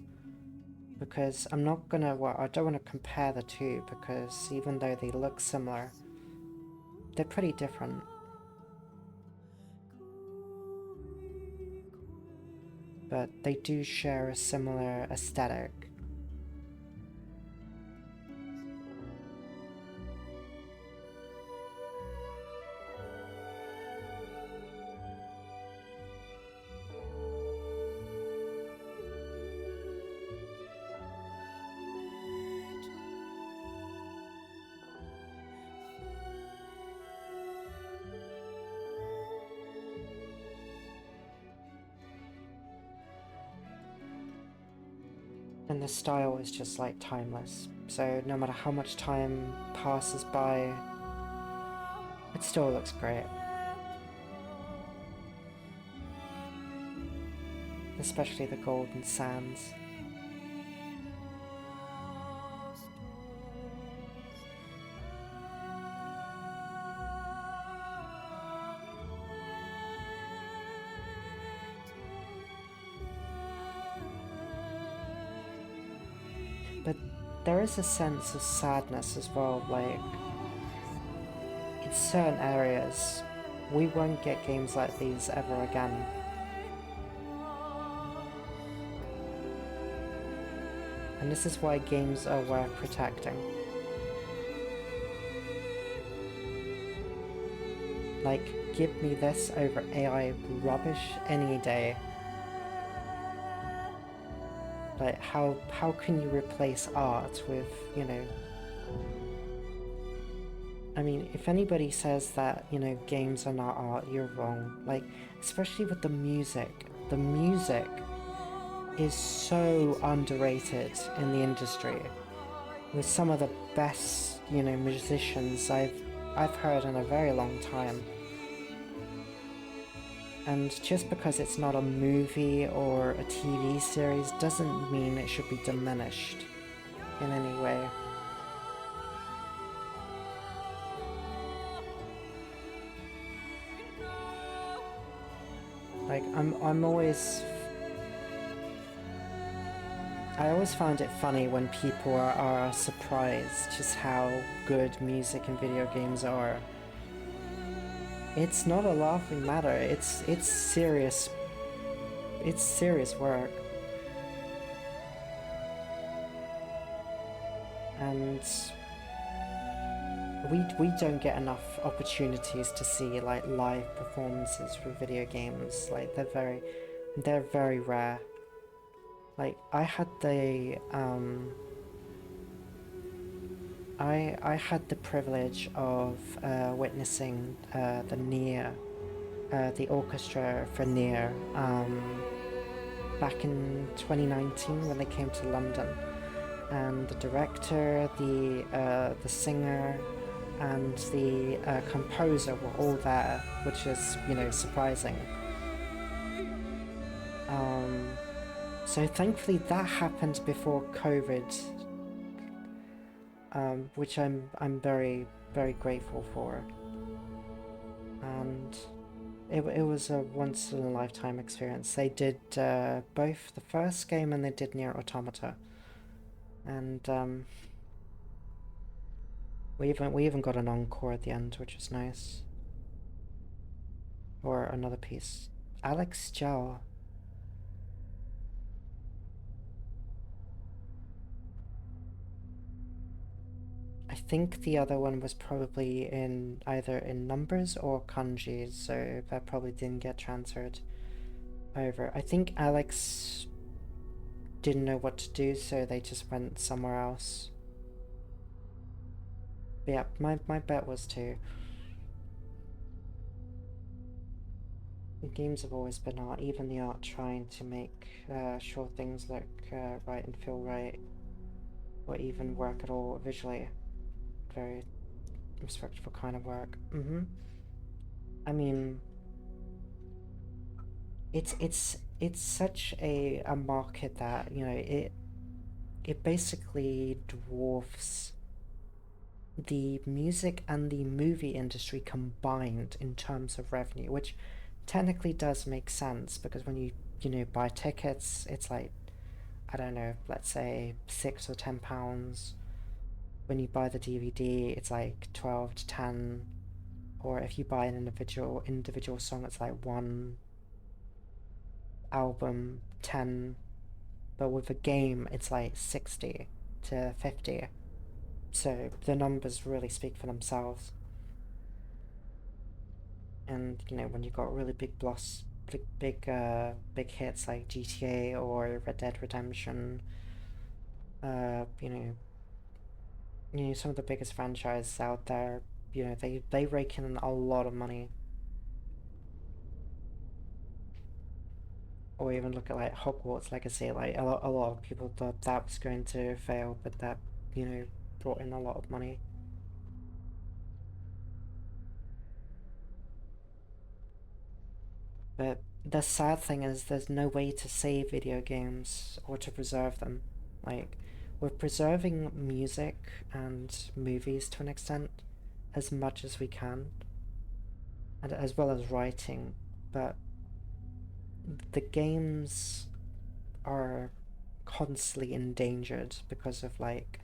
Because I'm not gonna, well, I don't want to compare the two because even though they look similar, they're pretty different. But they do share a similar aesthetic. And the style is just like timeless. So no matter how much time passes by, it still looks great. Especially the golden sands. But there is a sense of sadness as well, like in certain areas we won't get games like these ever again. And this is why games are worth protecting. Like, give me this over AI rubbish any day. Like, how can you replace art with, you know... I mean, if anybody says that, you know, games are not art, you're wrong. Like, especially with the music. The music is so underrated in the industry. With some of the best, you know, musicians I've heard in a very long time. And just because it's not a movie or a TV series doesn't mean it should be diminished in any way. Like, I always find it funny when people are surprised just how good music and video games are. It's not a laughing matter, it's serious. It's serious work. And we don't get enough opportunities to see like live performances for video games. Like they're very rare. Like I had the I had the privilege of witnessing the Nier, the orchestra for Nier, back in 2019 when they came to London, and the director, the singer, and the composer were all there, which is, you know, surprising. So thankfully that happened before COVID, which I'm very, very grateful for. and it was a once in a lifetime experience. They did both the first game and they did Nier Automata, and we even got an encore at the end, which was nice. Or another piece. Alex Zhao. I think the other one was probably in either in numbers or kanji, so that probably didn't get transferred over. I think Alex didn't know what to do, so they just went somewhere else. But yeah, my bet was two. The games have always been art, even the art trying to make sure things look right and feel right, or even work at all visually. Very respectful kind of work. I mean, it's such a market that, you know, it basically dwarfs the music and the movie industry combined in terms of revenue, which technically does make sense because when you know, buy tickets, it's like, I don't know, let's say £6 or £10. When you buy the DVD, it's like 12 to 10. Or if you buy an individual song, it's like one album 10. But with a game, it's like 60 to 50. So the numbers really speak for themselves. And you know, when you got really big hits like GTA or Red Dead Redemption, uh, you know, some of the biggest franchises out there, you know, they rake in a lot of money. Or even look at like Hogwarts Legacy, like a lot of people thought that was going to fail, but that, you know, brought in a lot of money. But the sad thing is there's no way to save video games or to preserve them. Like, we're preserving music and movies to an extent as much as we can, and as well as writing, but the games are constantly endangered because of like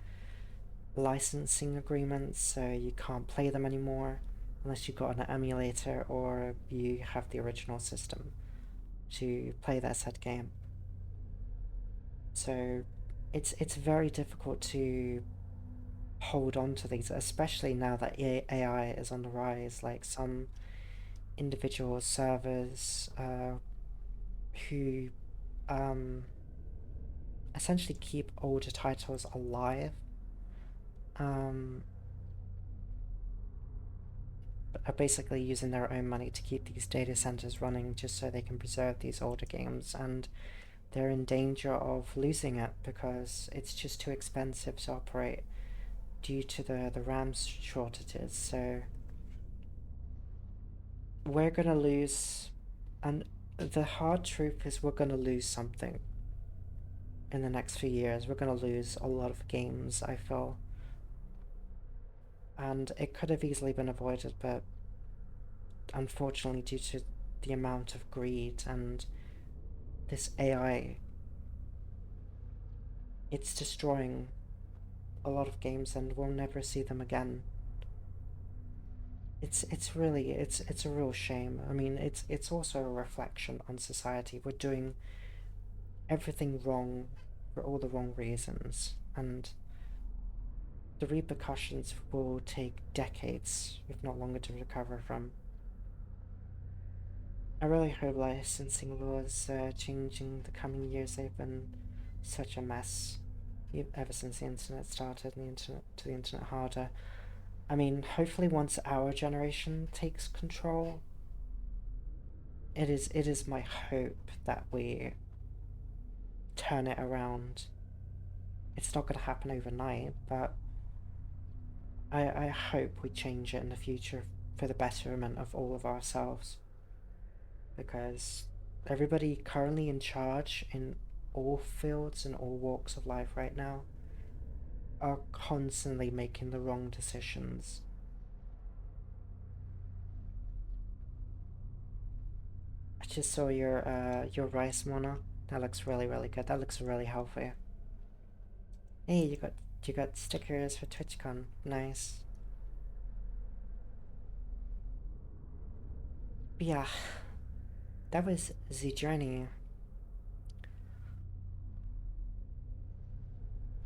licensing agreements, so you can't play them anymore unless you've got an emulator or you have the original system to play that said game. So it's very difficult to hold on to these, especially now that AI is on the rise. Like some individual servers who um, essentially keep older titles alive um, are basically using their own money to keep these data centers running just so they can preserve these older games, and they're in danger of losing it because it's just too expensive to operate due to the RAM shortages. So we're gonna lose, and the hard truth is we're gonna lose something in the next few years. We're gonna lose a lot of games, I feel. And it could have easily been avoided, but unfortunately, due to the amount of greed and this AI, it's destroying a lot of games and we'll never see them again. It's really it's a real shame. I mean, it's also a reflection on society. We're doing everything wrong for all the wrong reasons, and the repercussions will take decades, if not longer, to recover from. I really hope licensing laws change in the coming years. They've been such a mess ever since the internet started and the internet to the internet harder. I mean, hopefully once our generation takes control, it is my hope that we turn it around. It's not going to happen overnight, but I hope we change it in the future for the betterment of all of ourselves. Because everybody currently in charge in all fields and all walks of life right now are constantly making the wrong decisions. just saw your rice mono. That looks really good. That looks really healthy. Hey, you got stickers for TwitchCon. Nice. But yeah, that was the journey.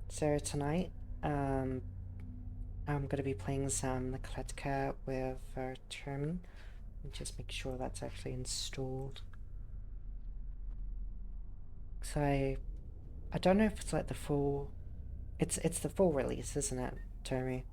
So tonight, I'm gonna be playing some Kletka with Termin. And just make sure that's actually installed. So I don't know if it's like the full. It's the full release, isn't it, Termi?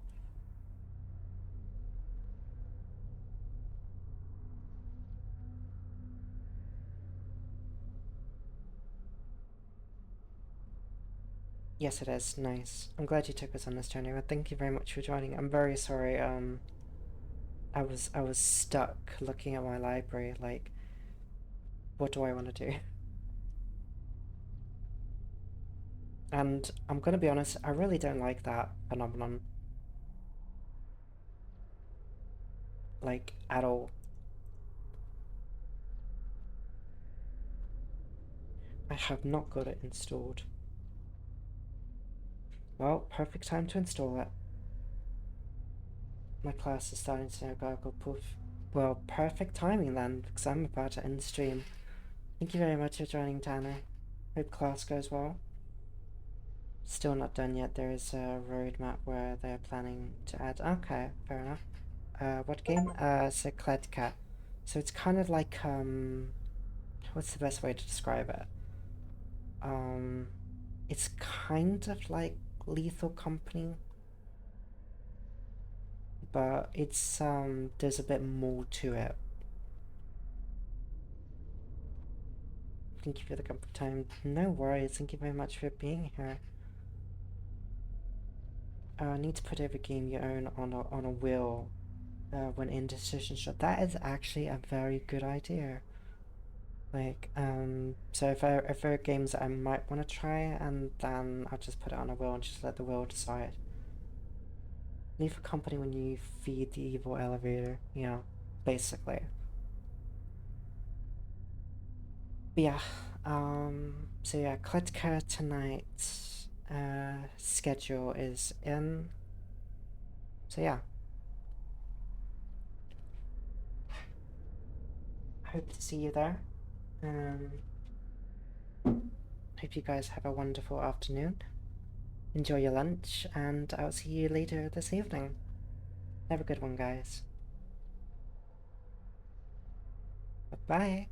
Yes, it is. Nice. I'm glad you took us on this journey, but thank you very much for joining. I'm very sorry. I was stuck looking at my library. Like, what do I want to do? And I'm gonna be honest. I really don't like that phenomenon. Like at all. I have not got it installed. Well, perfect time to install it. My class is starting to gargle poof. Well, perfect timing then, because I'm about to end the stream. Thank you very much for joining, Tanner. Hope class goes well. Still not done yet. There is a roadmap where they're planning to add. Okay, fair enough. What game? It's a Kletka. So it's kind of like, what's the best way to describe it? It's kind of like Lethal Company, but it's, there's a bit more to it. Thank you for the comfort time. No worries. Thank you very much for being here. Need to put every game you own on a wheel when in decision shot. That is actually a very good idea. Like, so if there are games that I might want to try, and then I'll just put it on a wheel and just let the wheel decide. Leave a company when you feed the evil elevator, you know, basically. But yeah, so yeah, Kletka tonight's schedule is in. So yeah. Hope to see you there. Hope you guys have a wonderful afternoon. Enjoy your lunch, and I'll see you later this evening. Have a good one, guys. Bye-bye.